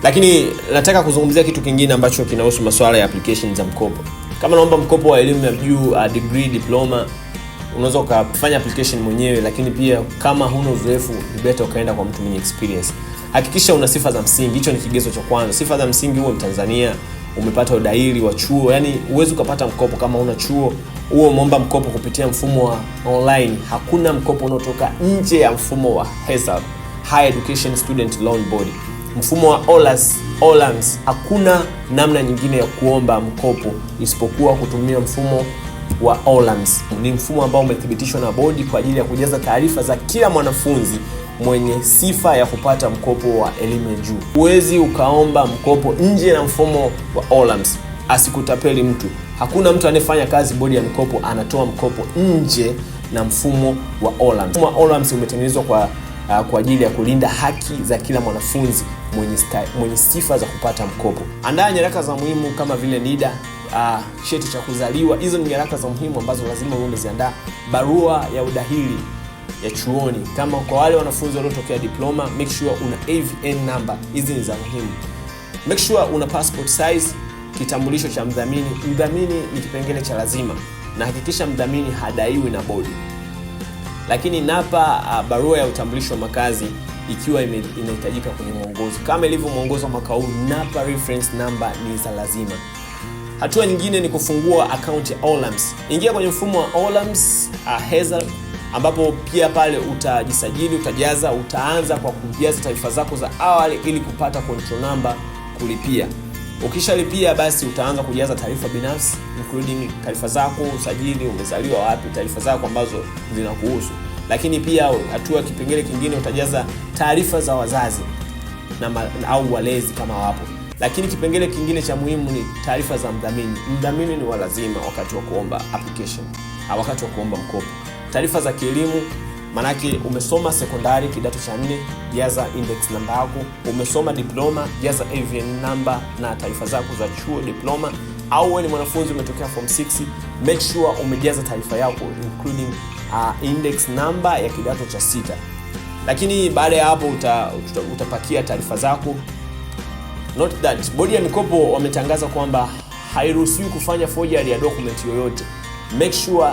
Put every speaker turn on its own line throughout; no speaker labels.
Lakini nataka kuzungumzia kitu kingine ambacho kinahusu masuala ya application za mkopo. Kama naomba mkopo wa elimu ya juu, degree, diploma, unaweza ukafanya application mwenyewe, lakini pia kama huna uzoefu ni better ukaenda kwa mtu mwenye experience. Hakikisha una sifa za msingi. Hicho ni kigezo cha kwanza. Sifa za msingi: uwe Mtanzania, umepata udahili wa chuo. Yaani uweze ukapata mkopo kama una chuo, uwe umeomba mkopo kupitia mfumo wa online. Hakuna mkopo unaotoka nje ya mfumo wa HESLB, Higher Education Student Loan Board. Mfumo wa OLAMS, hakuna namna nyingine ya kuomba mkopo isipokuwa kutumia mfumo wa OLAMS. Ni mfumo ambao umethibitishwa na bodi kwa ajili ya kujaza taarifa za kila mwanafunzi mwenye sifa ya kupata mkopo wa elimu ya juu. Huwezi ukaomba mkopo nje na mfumo wa OLAMS, asikutapeli mtu. Hakuna mtu anayefanya kazi bodi ya mikopo anatoa mkopo nje na mfumo wa OLAMS. Mfumo wa OLAMS umetengenezwa kwa ajili ya kulinda haki za kila mwanafunzi mwenye sifa za kupata mkopo. Andaa nyaraka za muhimu kama vile NIDA, cheti cha kuzaliwa. Hizo ni nyaraka za muhimu ambazo lazima uwe umeziandaa. Barua ya udahili ya chuoni. Kama kwa wale wanafunzi waliotokea diploma, make sure una AVN number. Hizi ni za muhimu. Make sure una passport size, kitambulisho cha mdhamini. Mdhamini ni kipengele cha lazima, na hakikisha mdhamini hadaiwi na bodi. Lakini napa barua ya utambulisho wa makazi ikiwa inahitajika kwenye mwongozo. Kama ilivyo mwongozo mwaka huu, napa reference number ni za lazima. Hatua nyingine ni kufungua account ya OLAMS. Ingia kwenye mfumo wa OLAMS HESLB, ambapo pia pale utajisajili, utaanza kwa kujaza taarifa zako za awali ili kupata control number kulipia. Ukishalipia basi utaanza kujaza taarifa binafsi including taarifa zako, usajili, umezaliwa wapi, taarifa zako ambazo zinakuhusu. Lakini pia hatua kipengele kingine utajaza taarifa za wazazi au walezi kama wapo. Lakini kipengele kingine cha muhimu ni taarifa za mdhamini. Mdhamini ni wa lazima wakati wa kuomba application, wakati wa kuomba mkopo. Taarifa za kielimu, manake umesoma sekondari kidato cha 4, jaza index namba yako. Umesoma diploma, jaza AVN number na taarifa zako za chuo diploma. Au wewe ni mwanafunzi umetokea form 6, make sure umejaza taarifa yako including index number ya kidato cha 6. Lakini baada ya hapo utapakia taarifa zako. Note that bodi ya mikopo wametangaza kwamba hairuhusiwi kufanya forgery ya document yoyote. Make sure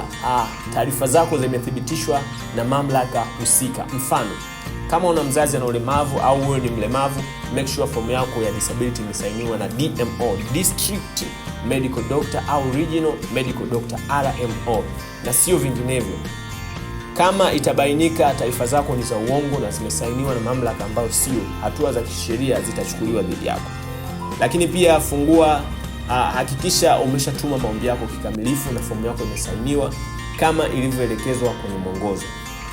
taarifa zako zimethibitishwa na mamlaka husika. Mfano, kama una mzazi ana ulemavu au wewe ni mlemavu, make sure form yako ya disability imesainiwa na DMO, District Medical Doctor au Regional Medical Doctor RMO, na sio vinginevyo. Kama itabainika taarifa zako ni za uongo na zimesainiwa na mamlaka ambayo sio, hatua za kisheria zitachukuliwa dhidi yako. Lakini pia hakikisha umeshatuma maombi yako kikamilifu na fomu yako imesainiwa kama ilivyoelekezwa kwenye mwongozo.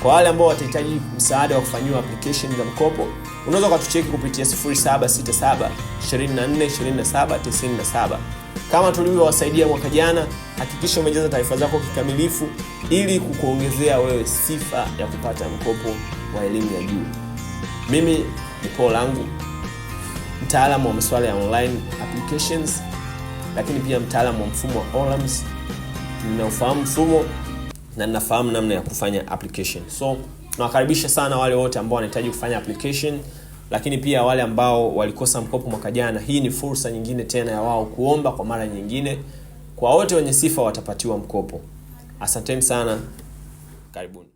Kwa wale ambao watahitaji msaada wa kufanyiwa application za mkopo, unaweza kutucheki kupitia 0767 24 27 97. Kama tulivyowasaidia mwaka jana, hakikisha umejaza taarifa zako kikamilifu ili kukuongezea wewe sifa ya kupata mkopo wa elimu ya juu. Mimi ni Paul Langu, mtaalamu wa masuala ya online applications, lakini pia mtaalamu wa mfumo wa OLAMS. Ninafahamu mfumo na ninafahamu namna ya kufanya application. So, tunawakaribisha sana wale wote ambao wanahitaji kufanya application, lakini pia wale ambao walikosa mkopo mwaka jana. Hii ni fursa nyingine tena ya wao kuomba kwa mara nyingine. Kwa wote wenye sifa watapatiwa mkopo. Asanteni sana. Karibuni.